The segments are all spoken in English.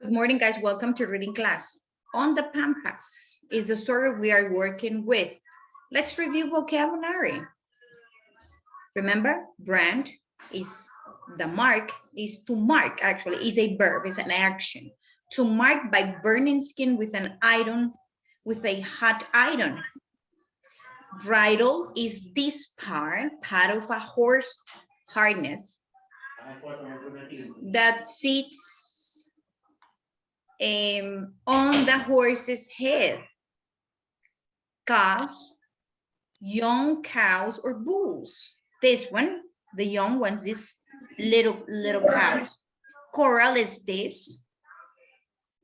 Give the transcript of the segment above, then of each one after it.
Good morning, guys. Welcome to reading class. On the Pampas is the story we are working with. Let's review vocabulary. Remember, brand is the mark, is to mark, actually, is a verb, is an action. To mark by burning skin with an iron, with a hot iron. Bridle is this part of a horse harness that fits on the horse's head. Calves, young cows or bulls. This one, the young ones, these little cows. Corral is this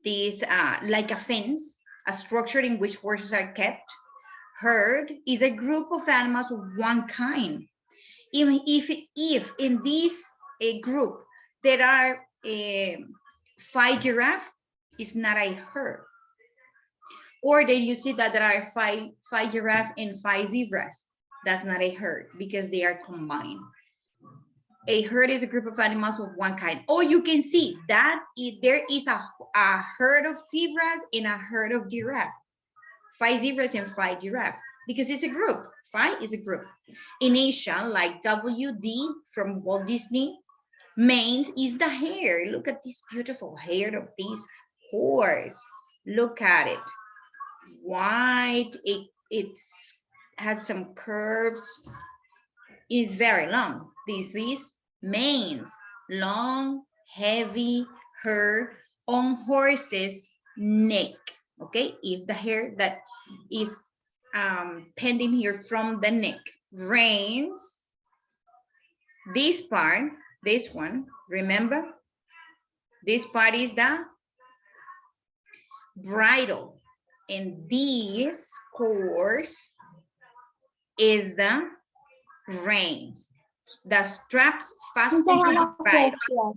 like a fence, a structure in which horses are kept. Herd is a group of animals of one kind. Even if in this group there are 5 giraffes, it's not a herd. Or then you see that there are five giraffes and 5 zebras. That's not a herd because they are combined. A herd is a group of animals of one kind. Or you can see that there is a herd of zebras and a herd of giraffes. 5 zebras and 5 giraffes because it's a group. 5 is a group. In Asia, like WD from Walt Disney, mane is the hair. Look at this beautiful hair of this horse. Look at it. White, it has some curves. It's very long. This is manes, long, heavy hair on horse's neck. Okay, is the hair that is pending here from the neck. Reins, this part, this one, remember? This part is the bridle. And this course is the reins. The straps fasten to the bridle.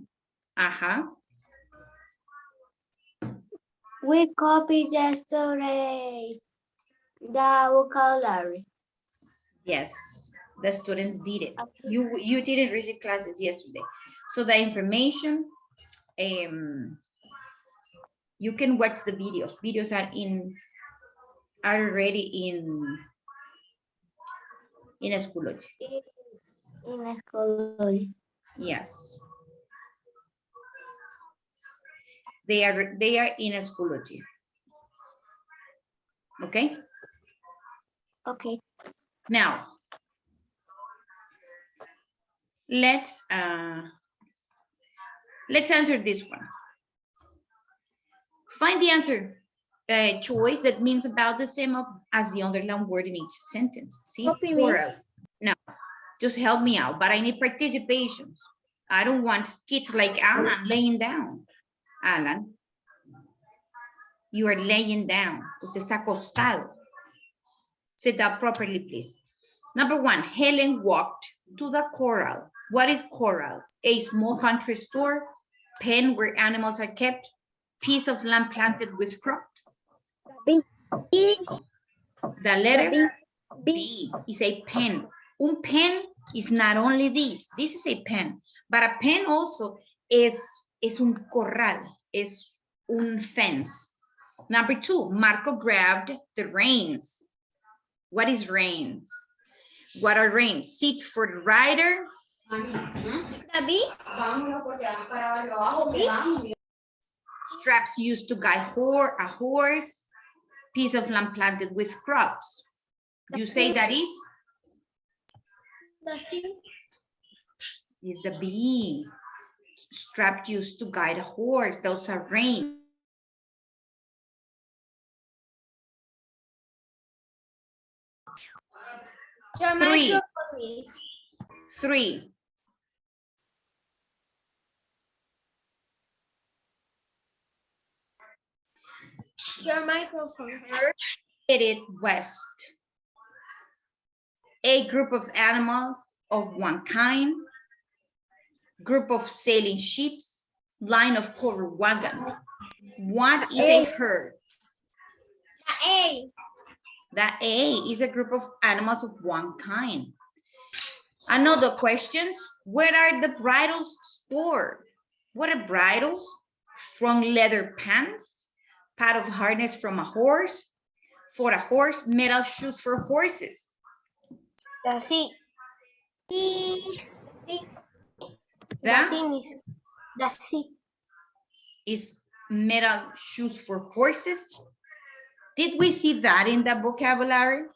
We copied yesterday the vocabulary. Yes, the students did it. You didn't receive classes yesterday. So the information, you can watch the videos. Videos are already in Schoology. In Schoology. Yes. They are in Schoology. Okay? Okay. Now, let's answer this one. Find the answer choice that means about the same as the underlined word in each sentence. See, plural. Now, just help me out, but I need participation. I don't want kids like Alan laying down. Alan, you are laying down. Usted está acostado. Sit down properly, please. Number 1, Helen walked to the corral. What is corral? A small country store, pen where animals are kept, piece of land planted with crops. B. The letter B is a pen. Un pen is not only this. This is a pen, but a pen also es un corral, es un fence. Number 2, Marco grabbed the reins. What is reins? What are reins? Seat for the rider. Straps used to guide a horse. Piece of land planted with crops. You say that is? The C. Is the B. Straps used to guide a horse. Those are reins. Three. Your microphone. Headed west. A group of animals of one kind. Group of sailing ships. Line of covered wagon. What is a herd? A. The A is a group of animals of one kind. Another questions, where are the bridles stored? What are bridles? strong leather pants, part of harness from a horse, for a horse, metal shoes for horses. The C. The That C, miss. The C. is metal shoes for horses. Did we see that in the vocabulary?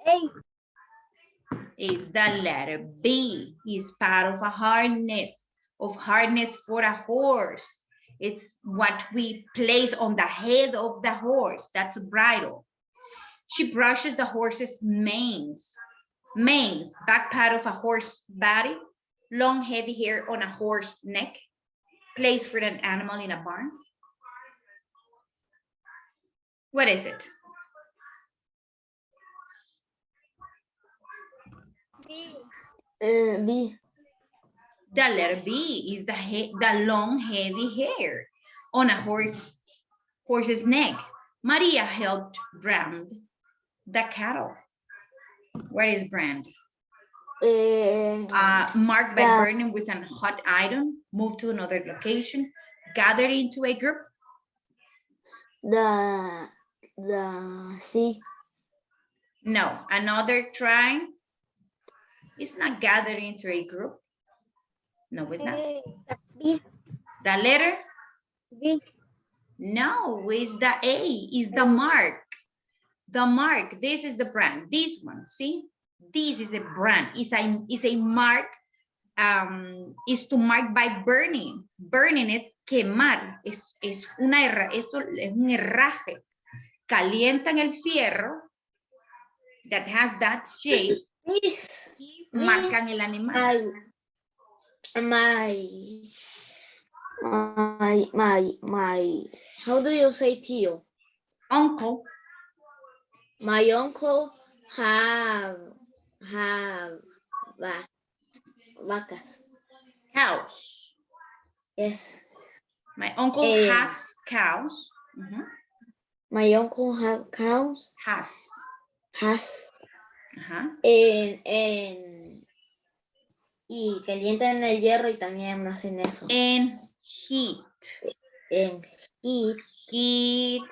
A. Is the letter B. Is part of a harness for a horse. It's what we place on the head of the horse. That's a bridle. She brushes the horse's manes. Manes, back part of a horse body, long heavy hair on a horse neck, place for an animal in a barn. What is it? B. B. The letter B is the long heavy hair on a horse's neck. Maria helped brand the cattle. Where is brand? Marked by burning with a hot iron, move to another location, gather into a group. The C. No, another try. It's not gathered into a group. No, it's not. B. The letter? B. No, it's the A, is the mark. The mark, this is the brand, this one, see? This is a brand, is a mark, is to mark by burning. Burning es quemar, esto es un herraje. Calientan el fierro that has that shape. Miss, Marcan el animal. My, how do you say tío? Uncle. My uncle have vacas. Cows. Yes. My uncle has cows. My uncle have cows. Has. Y calientan el hierro y también hacen eso. And heat. And Heat.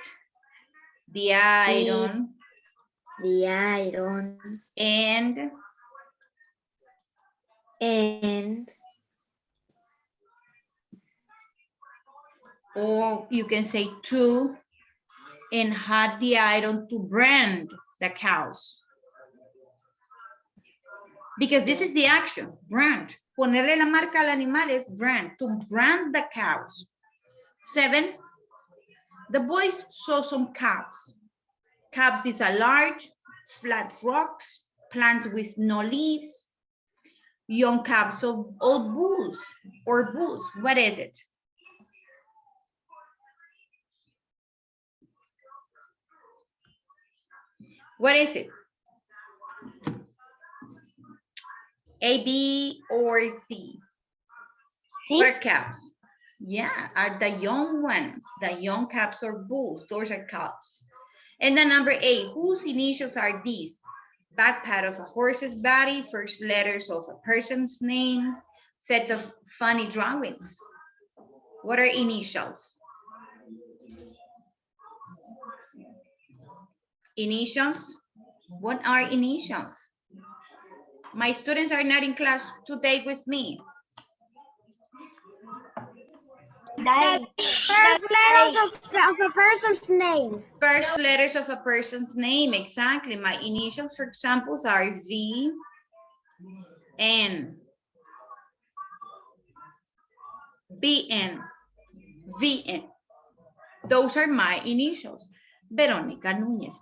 The iron. The iron. And or you can say to, and had the iron to brand the cows. Because this is the action, brand. Ponerle la marca al animal es brand, to brand the cows. 7, the boys saw some calves. Calves is a large, flat rocks, plant with no leaves. Young calves of old bulls or bulls. What is it? What is it? A, B, or C? C. What are calves? Yeah, are the young ones, the young calves or bulls. Those are calves. And then number 8, whose initials are these? Back part of a horse's body, first letters of a person's names, sets of funny drawings. What are initials? Initials? What are initials? My students are not in class today with me. The first letters of a person's name. First letters of a person's name, exactly. My initials, for examples, are V, N, BN, VN. Those are my initials. Veronica Núñez.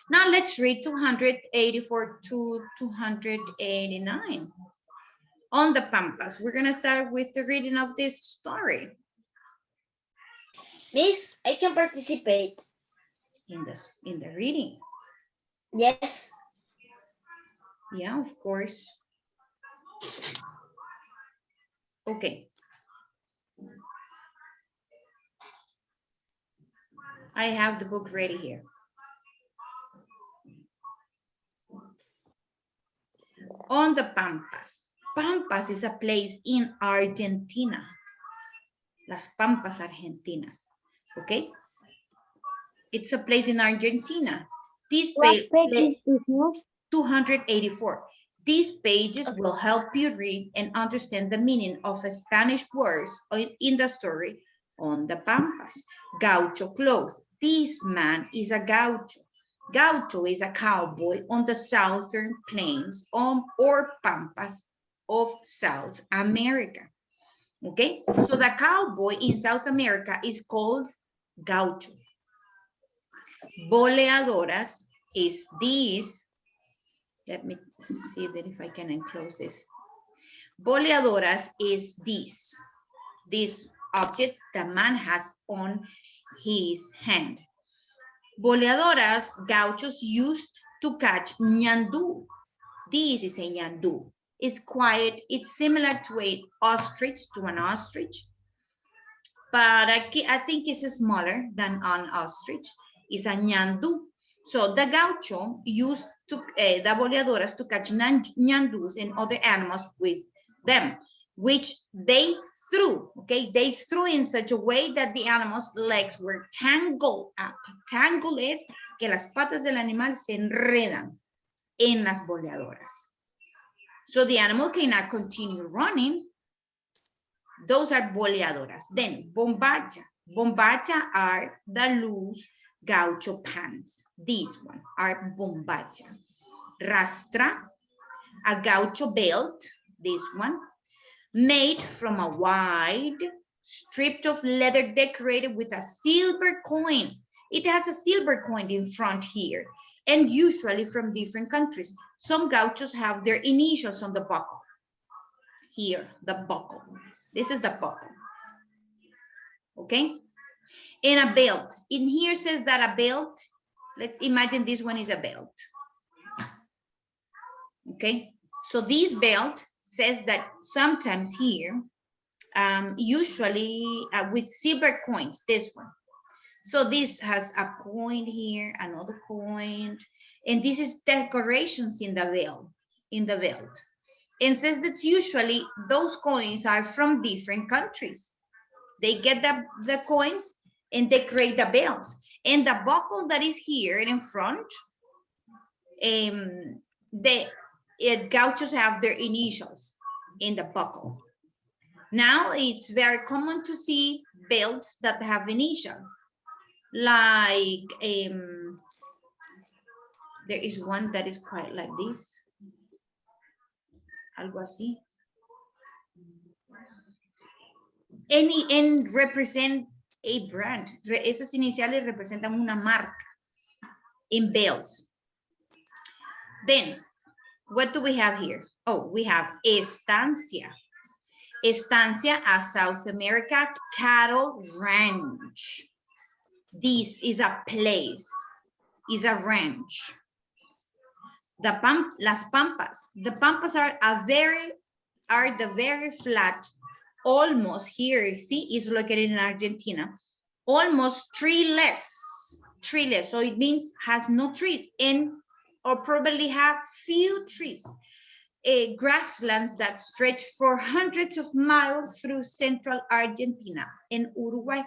Now let's read 284 to 289. On the Pampas, we're gonna start with the reading of this story. Miss, I can participate. In the reading. Yes. Yeah, of course. Okay. I have the book ready here. On the Pampas. Pampas is a place in Argentina. Las Pampas Argentinas. Okay? It's a place in Argentina. This page, 284. These pages will help you read and understand the meaning of Spanish words in the story on the Pampas. Gaucho clothes. This man is a gaucho. Gaucho is a cowboy on the southern plains or Pampas of South America. Okay, so the cowboy in South America is called gaucho. Boleadoras is this. Let me see that if I can enclose this. Boleadoras is this object the man has on his hand. Boleadoras, gauchos used to catch ñandú. This is a ñandú. It's quiet. It's similar to an ostrich, but I think it's smaller than an ostrich. It's a ñandú. So the gaucho used to the boleadoras to catch ñandús and other animals with them, which they threw. Okay, they threw in such a way that the animal's legs were tangled up. Tangle es que las patas del animal se enredan en las boleadoras. So the animal cannot continue running. Those are boleadoras. Then bombacha. Bombacha are the loose gaucho pants. These one are bombacha. Rastra, a gaucho belt. This one, made from a wide strip of leather decorated with a silver coin. It has a silver coin in front here, and usually from different countries. Some gauchos have their initials on the buckle. Here, the buckle. This is the buckle. Okay? And a belt. In here says that a belt, let's imagine this one is a belt. Okay? So this belt says that sometimes here, usually with silver coins, this one. So this has a coin here, another coin, and this is decorations in the belt. And says that usually those coins are from different countries. They get the coins and they create the belts. And the buckle that is here in front, gauchos have their initials in the buckle. Now it's very common to see belts that have initial. Like there is one that is quite like this. Algo así. And represent a brand. Esas iniciales representan una marca in belts. Then, what do we have here? Oh, we have estancia. Estancia, a South America cattle ranch. This is a place, is a ranch. Las Pampas. The Pampas are the very flat, almost here, see, is located in Argentina, almost treeless. So it means has no trees or probably have few trees. Grasslands that stretch for hundreds of miles through central Argentina and Uruguay.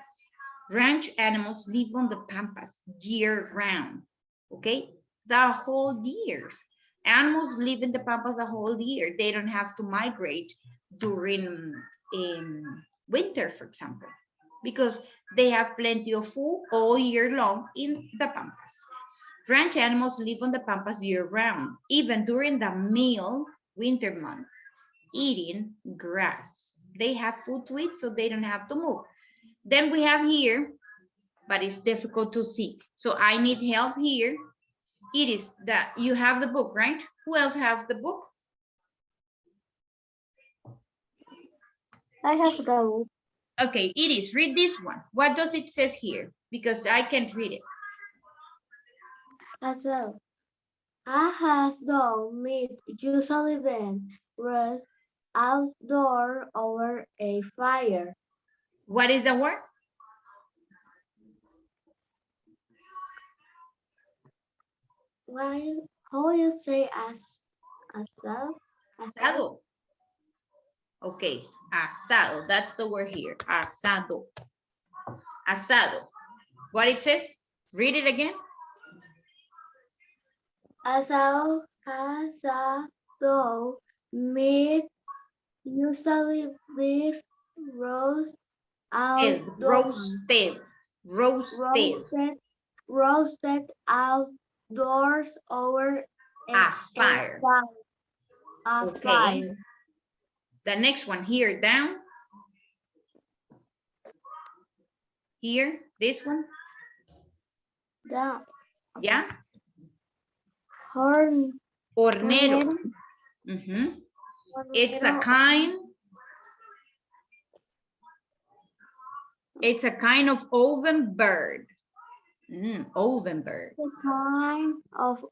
Ranch animals live on the Pampas year round, okay? The whole year. Animals live in the Pampas the whole year. They don't have to migrate during winter, for example, because they have plenty of food all year long in the Pampas. Ranch animals live on the Pampas year round, even during the mild winter month, eating grass. They have food to eat, so they don't have to move. Then we have here, but it's difficult to see. So I need help here. It is that you have the book, right? Who else have the book? I have the book. Okay, it is. Read this one. What does it says here? Because I can't read it. So, I has done meat usually been roast outdoor over a fire. What is the word? How you say asado? Asado. Okay, asado. That's the word here. Asado. Asado. What it says? Read it again. Asado, meat, usually beef, roast, outdoors, Roasted. Roasted. roasted outdoors over A fire. a Okay. fire. The next one here, down. Here, this one. The Yeah. horn, Hornero. Mhm. It's a kind. It's a kind of oven bird. Oven bird. the kind of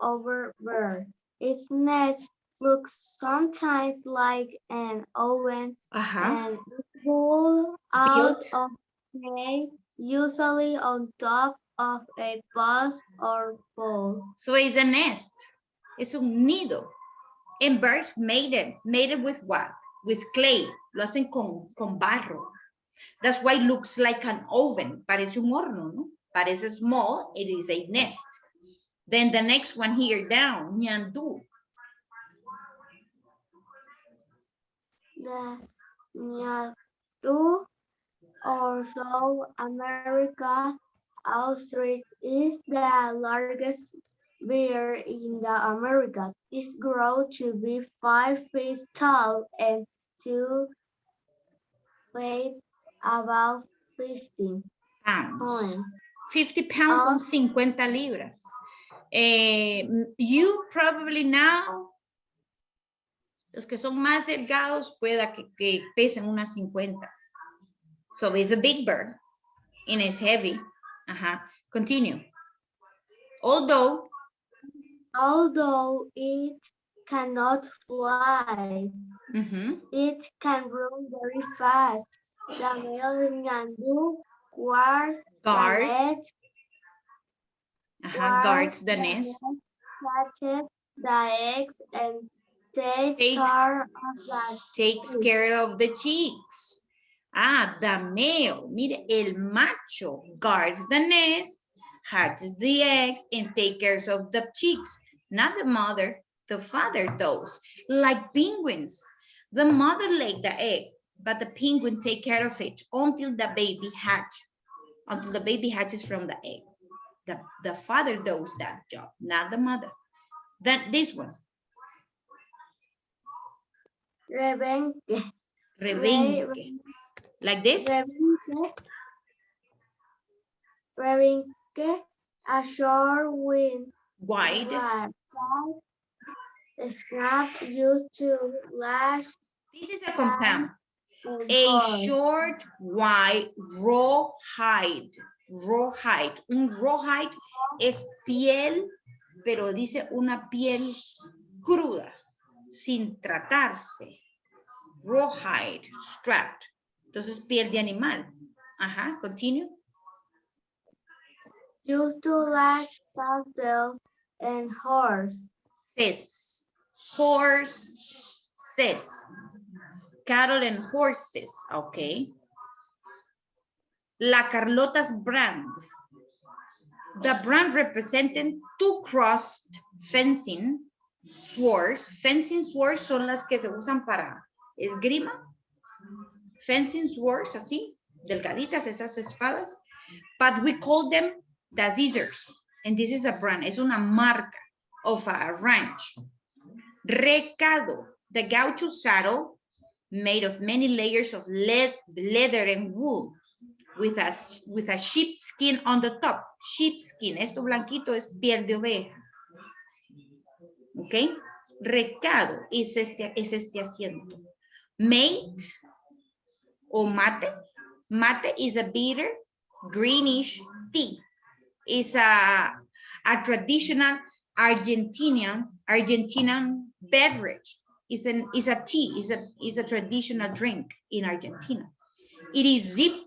bird. Its nest looks sometimes like an oven and is pulled out Built. of hay, usually on top of a bus or pole. So it's a nest. Es un nido. And birds made it with what? With clay. Lo hacen con barro. That's why it looks like an oven. Parece un horno, ¿no? Parece small. It is a nest. Then the next one here down, ñandú. The Ñandú, also America ostrich, is the largest bear in the Americas. It grows to be 5 feet tall and to weigh about 15 Pounds. pounds. 50 pounds son 50 libras. You probably now, los que son más delgados, pueda que pesen unas 50. So it's a big bird and it's heavy. Continue. Although it cannot fly, it can run very fast. The male Ñandú guards guards the nest. Catches the eggs and takes care of the chicks. The male, mire, el macho guards the nest, hatches the eggs, and takes care of the chicks. Not the mother, the father does. Like penguins, the mother laid the egg, but the penguin take care of it until the baby hatches from the egg. The father does that job, not the mother. This one. Rebenque. Like this? Rebenque, a short wide snap used to lash. This is a compound. A short, wide, rawhide. Rawhide. Un rawhide es piel, pero dice una piel cruda, sin tratarse. Rawhide, strapped. Entonces, piel de animal. Continue. Used to lash saddle and horse. Horses. Cattle and horses. Okay. La Carlota's brand. The brand represented two crossed fencing swords. Fencing swords son las que se usan para esgrima. Fencing swords, así, delgaditas esas espadas. But we call them the scissors. And this is a brand. Es una marca of a ranch. Recado. The gaucho saddle made of many layers of leather and wool with a sheepskin on the top. Sheepskin. Esto blanquito es piel de oveja. Okay. Recado es este asiento. Mate o mate. Mate is a bitter greenish tea. It's a traditional Argentinian beverage. It's a tea. It's a traditional drink in Argentina. It is zipped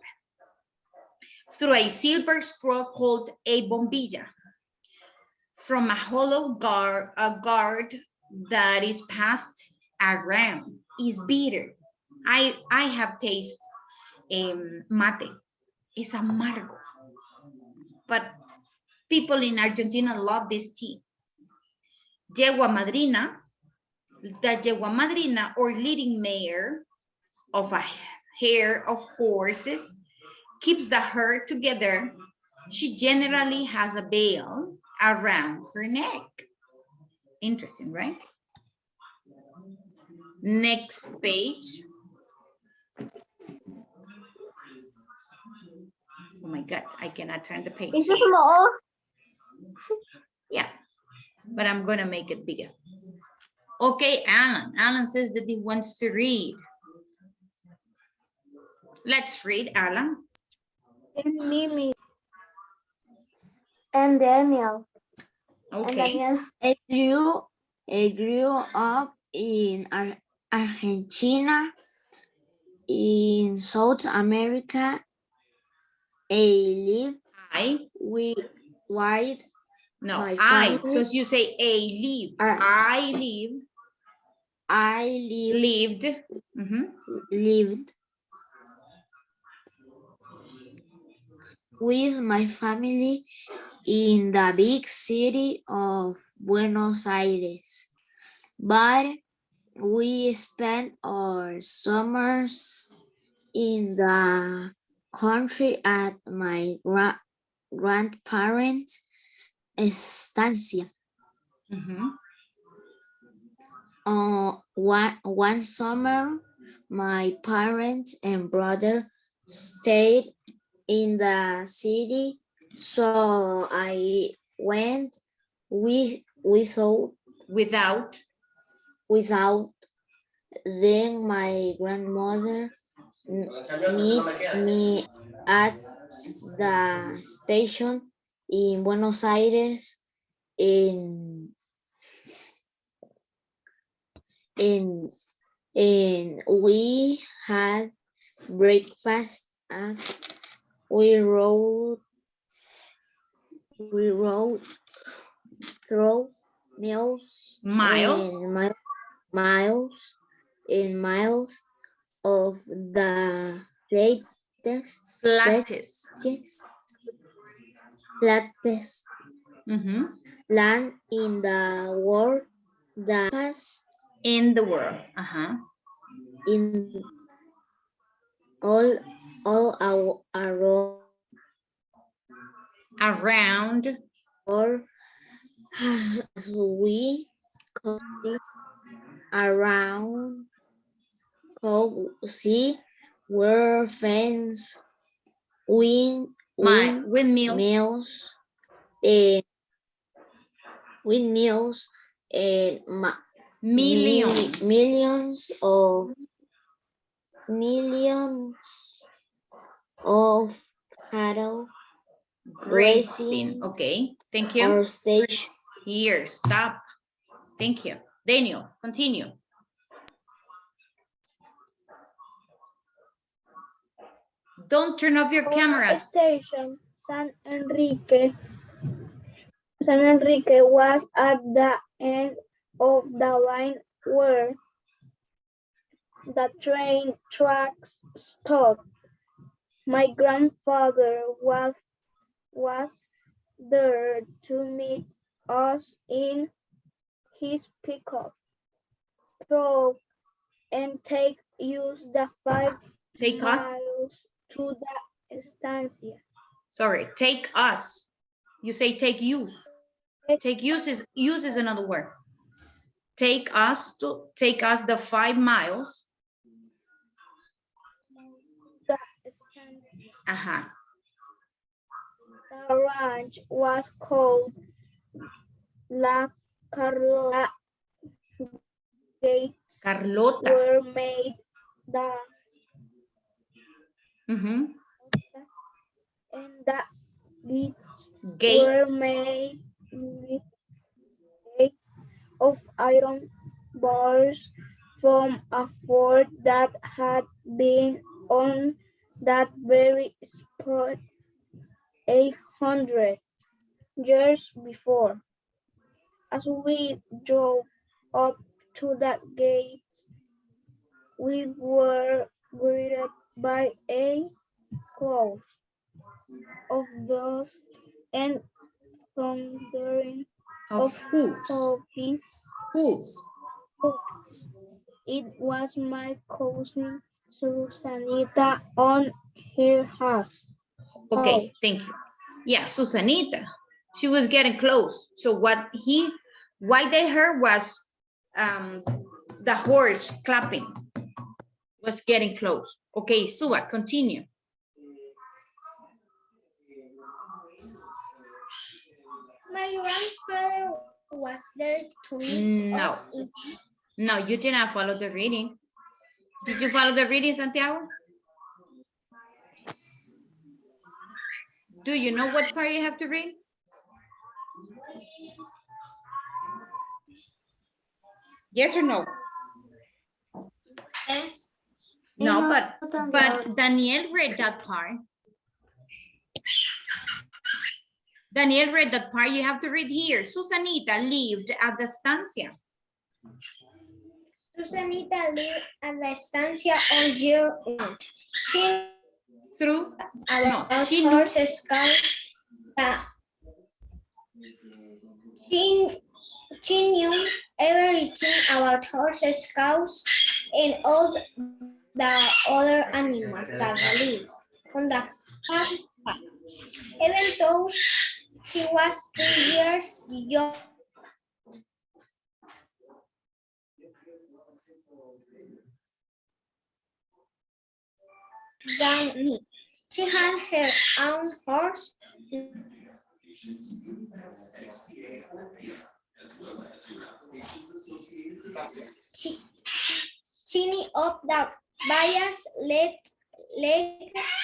through a silver straw called a bombilla from a hollow guard that is passed around. Is bitter. I have tasted mate. It's amargo. But people in Argentina love this tea. Yegua madrina, the yegua madrina or leading mare of a herd of horses keeps the herd together. She generally has a veil around her neck. Interesting, right? Next page. Oh my God, I cannot turn the page. It's small. Yeah, but I'm gonna make it bigger. Okay, Alan. Alan says that he wants to read. Let's read, Alan. And Mimi. And Daniel. Okay. And Daniel. I grew up in Argentina, in South America. I live with white. No, my I, family. because you say a live. I live. Lived. Lived with my family in the big city of Buenos Aires, but we spent our summers in the country at my grandparents' estancia. One summer, my parents and brother stayed in the city, so I went without. Then my grandmother met me at the station in Buenos Aires and we had breakfast as we rode through miles and miles of the flattest land in the world. In the world. In all around or as we call it, around see where fence windmills and millions of cattle grazing. Okay, thank you. Or stage. Here, stop. Thank you. Daniel, continue. Don't turn off your camera. Station, San Enrique was at the end of the line where the train tracks stopped. My grandfather was there to meet us in his pickup truck and take us the 5 miles to the estancia. Sorry, take us. You say take use. Take use is another word. Take us the 5 miles. The estancia. The ranch was called La Carlota. Gates were made and the gates were made of iron bars from a fort that had been on that very spot 800 years before. As we drove up to that gate, We were greeted by a cloud of dust and thundering Of hooves. hooves. Hooves. It was my cousin Susanita on her house. Okay, thank you. Yeah, Susanita. She was getting close. So what they heard was the horse clapping. Was getting close. Okay, Suba, continue. My grandfather was there to meet us. No, you did not follow the reading. Did you follow the reading, Santiago? Do you know what part you have to read? Yes or no? Yes. No, but Daniel read that part. Daniel read that part. You have to read here. Susanita lived at the estancia. Susanita lived at the estancia all year round. She knew everything about horses, cows, and all the other animals that live on the farm. Even though she was 3 years young than me, she had her own horse. Chinny up the vallas leg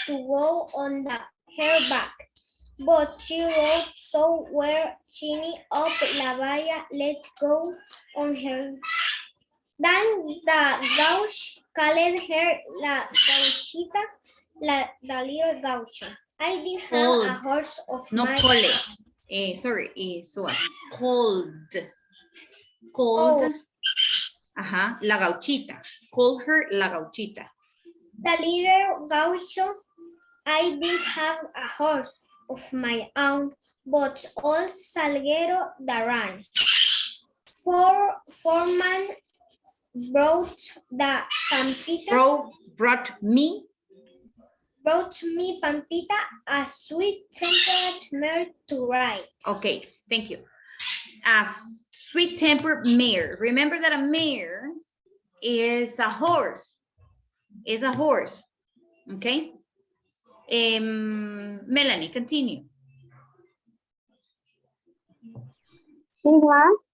to go on her back, but she rode so well Chinny up la valla let go on her. Then the gauche called her la gauchita, the little gaucho. I did have a horse of no, my own. Sorry, so called. Ajá, la gauchita. Called her la gauchita. The little gaucho, I did have a horse of my own, but old Salguero the ranch. Foreman brought the Pampita. Brought me Pampita, a sweet-tempered mare to ride. Okay, thank you. A sweet-tempered mare. Remember that a mare is a horse. Okay. Melanie, continue. She was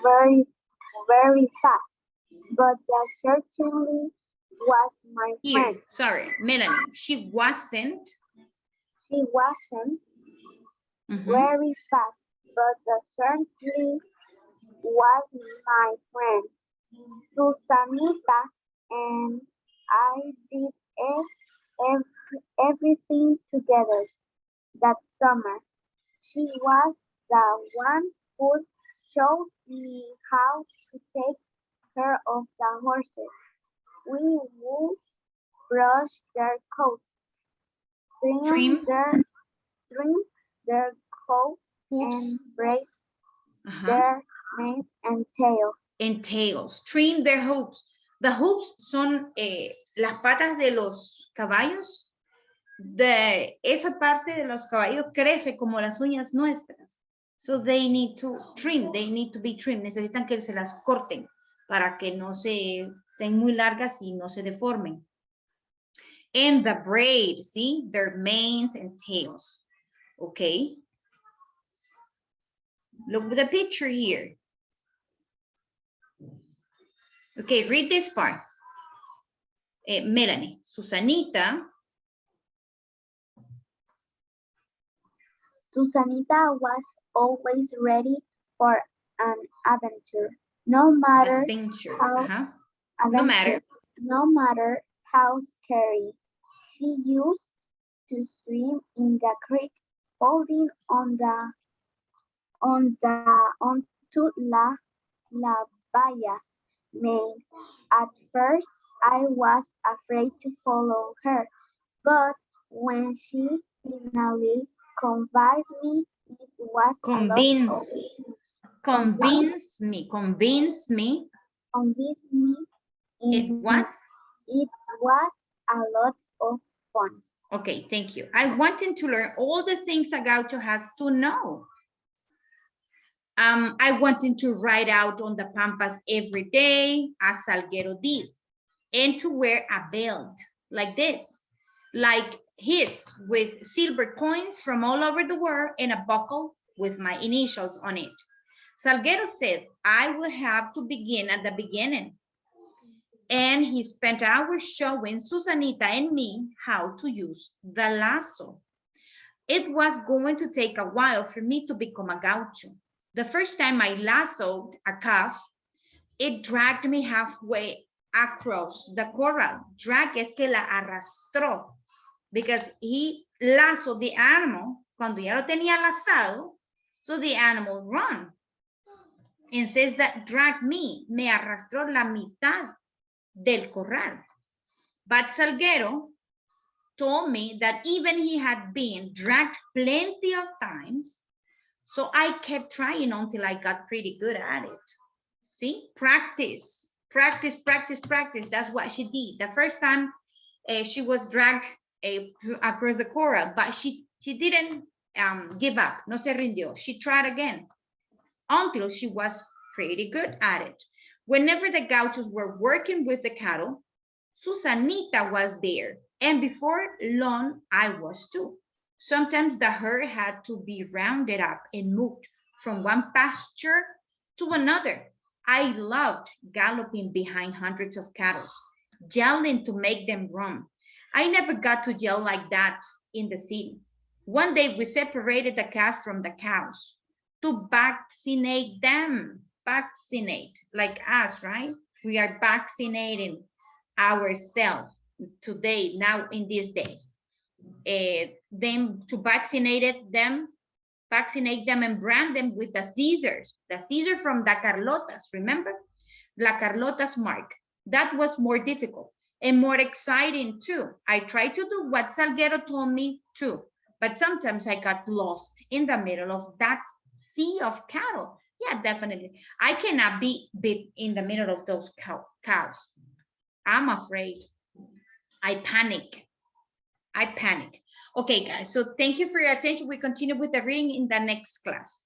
very, very fast, but that certainly was my friend. Sorry, Melanie, she wasn't very fast, but that certainly was my friend. Susanita and I did everything together that summer. She was the one who showed me how to take care of the horses. We would brush their coats, trim their coats, and braid their manes and tails. Trim their hooves. The hooves son las patas de los caballos. Esa parte de los caballos crece como las uñas nuestras. So they need to trim, they need to be trimmed. Necesitan que se las corten para que no se estén muy largas y no se deformen. And the braid, see, their manes and tails. Okay. Look at the picture here. Okay, read this part. Melanie, Susanita was always ready for an adventure, no matter how scary. She used to swim in the creek, holding onto la vallas mane At first, I was afraid to follow her, but when she finally convinced me, it was a lot of Convince me. convinced me. It was? It was a lot of fun. Okay, thank you. I wanted to learn all the things a gaucho has to know. I wanted to ride out on the pampas every day, as Salguero did, and to wear a belt like this, like his, with silver coins from all over the world and a buckle with my initials on it. Salguero said, I will have to begin at the beginning. And he spent hours showing Susanita and me how to use the lasso. It was going to take a while for me to become a gaucho. The first time I lassoed a calf, it dragged me halfway across the corral. Drag es que la arrastró, because he lassoed the animal cuando ya lo tenía lazado, so the animal run. And says that drag me arrastró la mitad del corral. But Salguero told me that even he had been dragged plenty of times, so I kept trying until I got pretty good at it. See, practice, practice, practice, practice. That's what she did. The first time she was dragged across the corral, but she didn't give up. No se rindió. She tried again until she was pretty good at it. Whenever the gauchos were working with the cattle, Susanita was there. And before long, I was too. Sometimes the herd had to be rounded up and moved from one pasture to another. I loved galloping behind hundreds of cattle, yelling to make them run. I never got to yell like that in the city. One day we separated the calf from the cows to vaccinate them. Vaccinate, like us, right? We are vaccinating ourselves today, now in these days. Them to vaccinate them and brand them with the scissors from the Carlotas, remember? La Carlotas mark. That was more difficult and more exciting too. I tried to do what Salguero told me too, but sometimes I got lost in the middle of that sea of cattle. Yeah, definitely. I cannot be in the middle of those cows. I'm afraid. I panic. Okay, guys, so thank you for your attention. We continue with the reading in the next class.